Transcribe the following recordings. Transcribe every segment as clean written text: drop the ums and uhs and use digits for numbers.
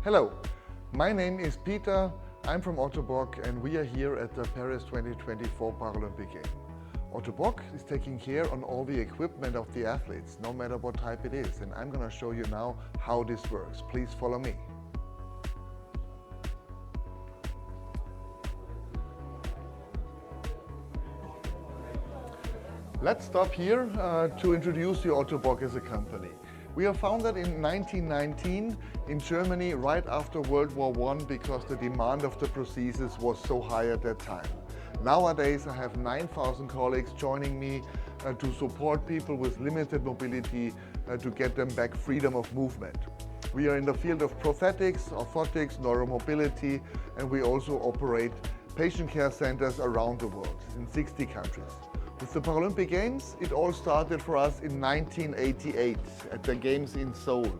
Hello, my name is Peter, I'm from Ottobock and we are here at the Paris 2024 Paralympic Games. Ottobock is taking care on all the equipment of the athletes, no matter what type it is, and I'm going to show you now how this works. Please follow me. Let's stop here to introduce the Ottobock as a company. We are founded in 1919 in Germany right after World War I because the demand of the prosthesis was so high at that time. Nowadays I have 9,000 colleagues joining me to support people with limited mobility to get them back freedom of movement. We are in the field of prosthetics, orthotics, NeuroMobility, and we also operate patient care centers around the world in 60 countries. With the Paralympic Games, it all started for us in 1988 at the Games in Seoul.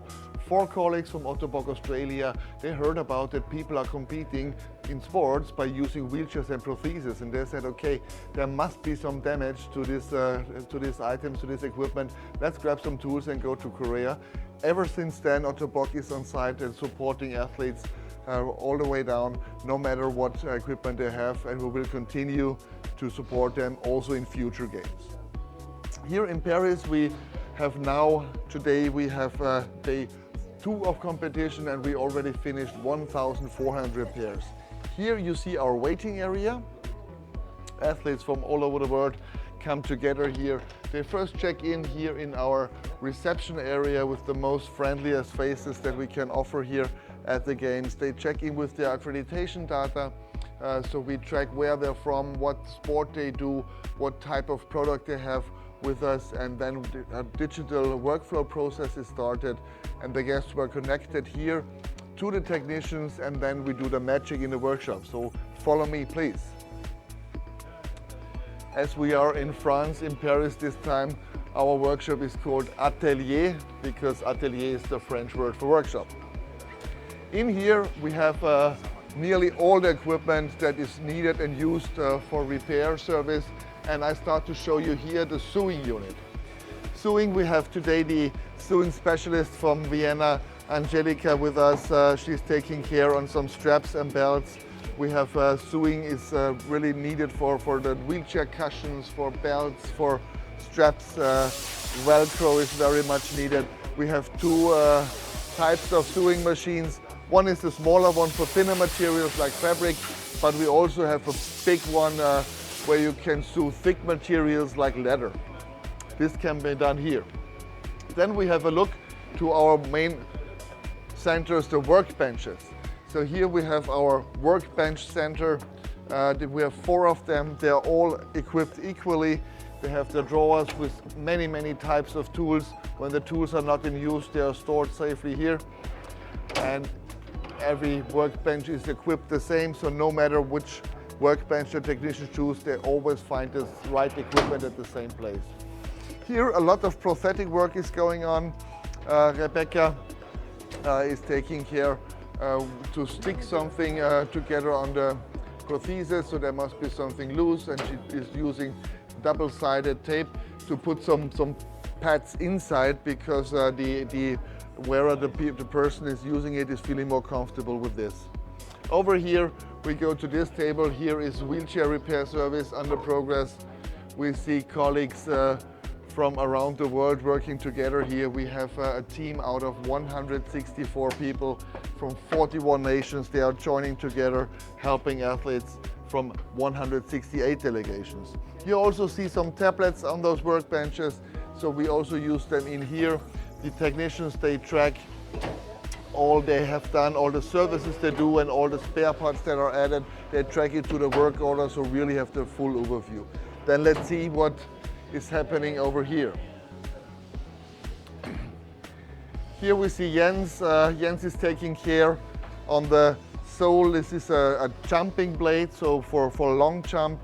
4 colleagues from Ottobock, Australia, they heard about that people are competing in sports by using wheelchairs and prostheses, and they said, okay, there must be some damage to these items, to this equipment. Let's grab some tools and go to Korea. Ever since then, Ottobock is on site and supporting athletes all the way down, no matter what equipment they have, and we will continue to support them also in future games. Here in Paris we have now, today we have day 2 of competition and we already finished 1,400 pairs. Here you see our waiting area. Athletes from all over the world come together here. They first check in here in our reception area with the most friendliest faces that we can offer here at the Games. They check in with their accreditation data. So we track where they're from, what sport they do, what type of product they have with us, and then a digital workflow process is started and the guests were connected here to the technicians, and then we do the magic in the workshop. So follow me, please. As we are in France, in Paris this time, our workshop is called Atelier because atelier is the French word for workshop. In here we have nearly all the equipment that is needed and used for repair service, and I start to show you here the sewing unit. Sewing, we have today the sewing specialist from Vienna, Angelika, with us. She's taking care on some straps and belts. We have sewing is really needed for the wheelchair cushions, for belts, for straps. Velcro is very much needed. We have 2 types of sewing machines. One is the smaller one for thinner materials like fabric, but we also have a big one where you can sew thick materials like leather. This can be done here. Then we have a look to our main centers, the workbenches. So here we have our workbench center. We have 4 of them. They are all equipped equally. They have the drawers with many types of tools. When the tools are not in use, they are stored safely here. And every workbench is equipped the same, so no matter which workbench the technicians choose, they always find the right equipment at the same place. Here a lot of prosthetic work is going on. Rebecca is taking care to stick something together on the prosthesis, so there must be something loose, and she is using double-sided tape to put some pads inside because the wearer, the person is using it, is feeling more comfortable with this. Over here we go to this table. Here is wheelchair repair service under progress. We see colleagues from around the world working together here. We have a team out of 164 people from 41 nations. They are joining together, helping athletes from 168 delegations. You also see some tablets on those workbenches, so we also use them in here. The technicians, they track all they have done, all the services they do, and all the spare parts that are added. They track it to the work order, so really have the full overview. Then let's see what is happening over here. Here we see Jens. Jens is taking care on the sole. This is a jumping blade, so for long jump,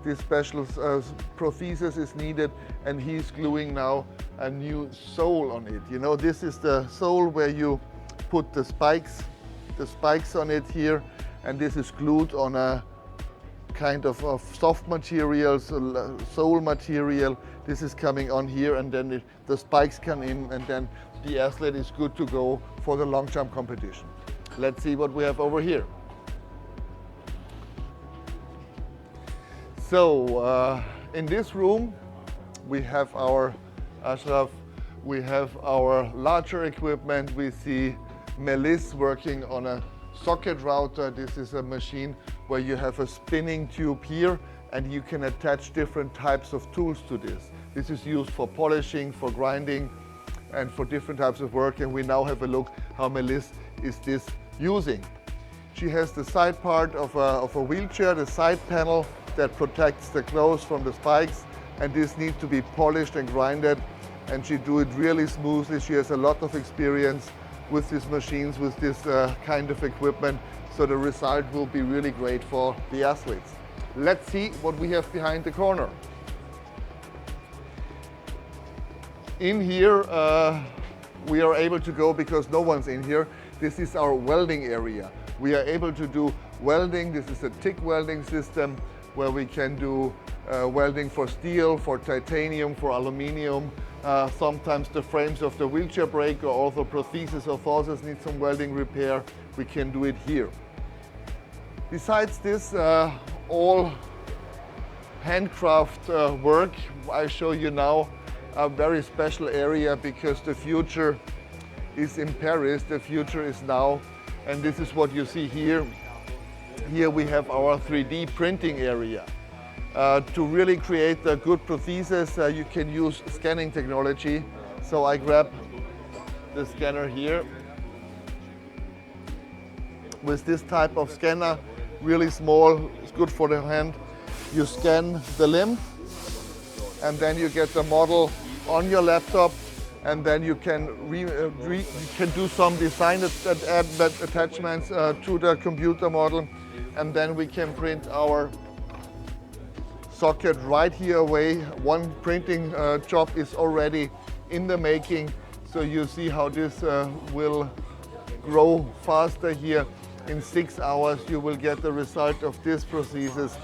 this special prosthesis is needed, and he's gluing now a new sole on it. You know, this is the sole where you put the spikes on it here, and this is glued on a kind of soft material, sole material. This is coming on here, and then the spikes come in, and then the athlete is good to go for the long jump competition. Let's see what we have over here. So in this room we have our Ashraf, we have our larger equipment. We see Melis working on a socket router. This is a machine where you have a spinning tube here and you can attach different types of tools to this. This is used for polishing, for grinding, and for different types of work. And we now have a look how Melis is this using. She has the side part of a wheelchair, the side panel that protects the clothes from the spikes, and this needs to be polished and grinded, and she do it really smoothly. She has a lot of experience with these machines, with this kind of equipment, so the result will be really great for the athletes. Let's see what we have behind the corner. In here we are able to go, because no one's in here, this is our welding area. We are able to do welding. This is a TIG welding system where we can do welding for steel, for titanium, for aluminium. Sometimes the frames of the wheelchair brake or also prosthesis or orthoses need some welding repair. We can do it here. Besides this, all handcraft work, I show you now a very special area, because the future is in Paris, the future is now, and this is what you see here. Here we have our 3D printing area. To really create a good prosthesis, you can use scanning technology. So I grab the scanner here. With this type of scanner, really small, it's good for the hand. You scan the limb, and then you get the model on your laptop, and then you can do some design attachments to the computer model, and then we can print our socket right here away. One printing job is already in the making, so you see how this will grow faster here. In 6 hours you will get the result of this prosthesis.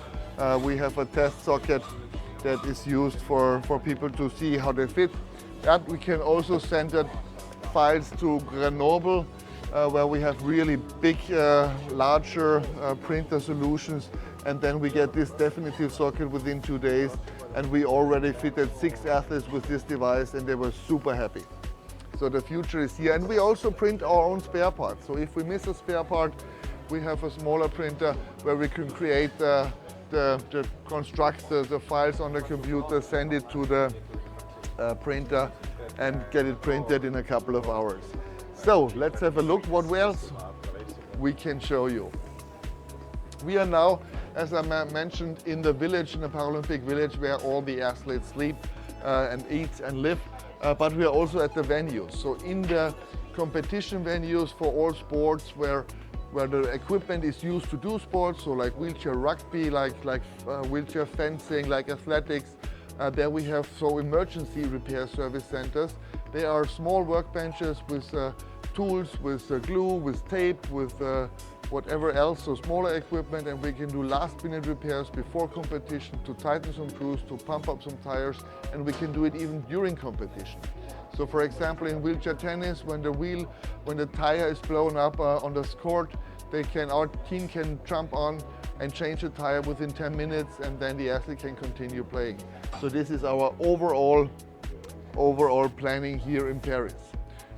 We have a test socket that is used for people to see how they fit. And we can also send the files to Grenoble, where we have really big, larger printer solutions, and then we get this definitive socket within 2 days, and we already fitted 6 athletes with this device, and they were super happy. So the future is here, and we also print our own spare parts. So if we miss a spare part, we have a smaller printer where we can create construct the files on the computer, send it to the printer, and get it printed in a couple of hours. So let's have a look what else we can show you. We are now, as I mentioned, in the village, in the Paralympic village, where all the athletes sleep and eat and live, but we are also at the venues. So in the competition venues for all sports, where the equipment is used to do sports, so like wheelchair rugby, like wheelchair fencing, like athletics, there we have emergency repair service centers. They are small workbenches with tools, with glue, with tape, with whatever else, so smaller equipment, and we can do last-minute repairs before competition, to tighten some screws, to pump up some tires, and we can do it even during competition. So for example, in wheelchair tennis, when the tire is blown up on the court, our team can jump on and change the tire within 10 minutes, and then the athlete can continue playing. So this is our overall planning here in Paris.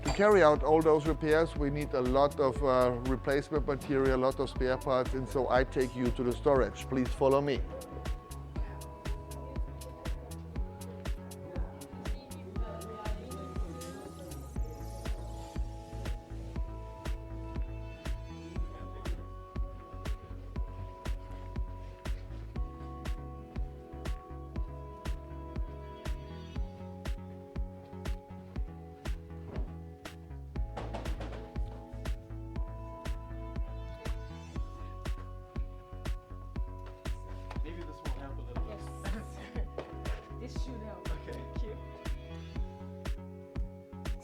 To carry out all those repairs, we need a lot of replacement material, a lot of spare parts, and so I take you to the storage. Please follow me.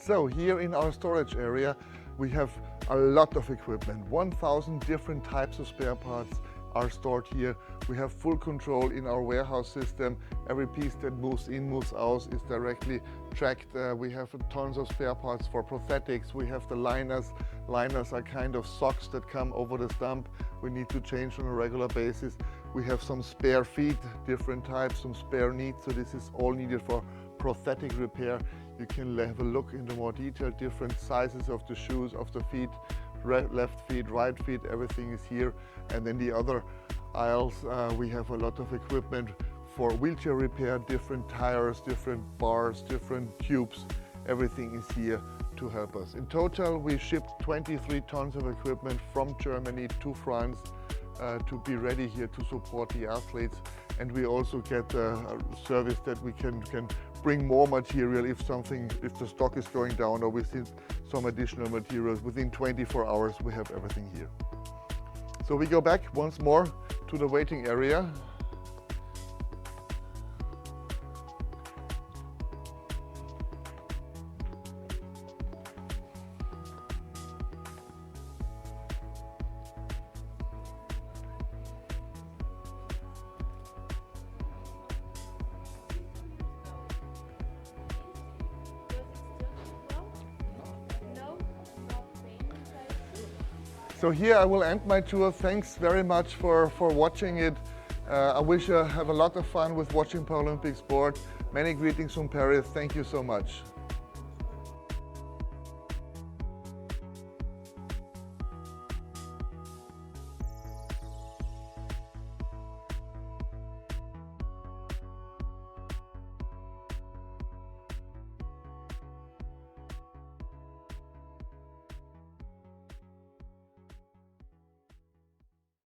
So here in our storage area, we have a lot of equipment, 1,000 different types of spare parts, are stored here. We have full control in our warehouse system. Every piece that moves in, moves out is directly tracked. We have tons of spare parts for prosthetics. We have the liners. Liners are kind of socks that come over the stump. We need to change on a regular basis. We have some spare feet, different types, some spare knees. So this is all needed for prosthetic repair. You can have a look into more detail, different sizes of the shoes, of the feet, left feet, right feet, everything is here. And then the other aisles, we have a lot of equipment for wheelchair repair, different tires, different bars, different tubes. Everything is here to help us. In total, we shipped 23 tons of equipment from Germany to France to be ready here to support the athletes. And we also get a service that we can bring more material if the stock is going down or we see some additional materials. Within 24 hours, we have everything here. So we go back once more to the waiting area. So here I will end my tour. Thanks very much for watching it. I wish you have a lot of fun with watching Paralympic sport. Many greetings from Paris. Thank you so much.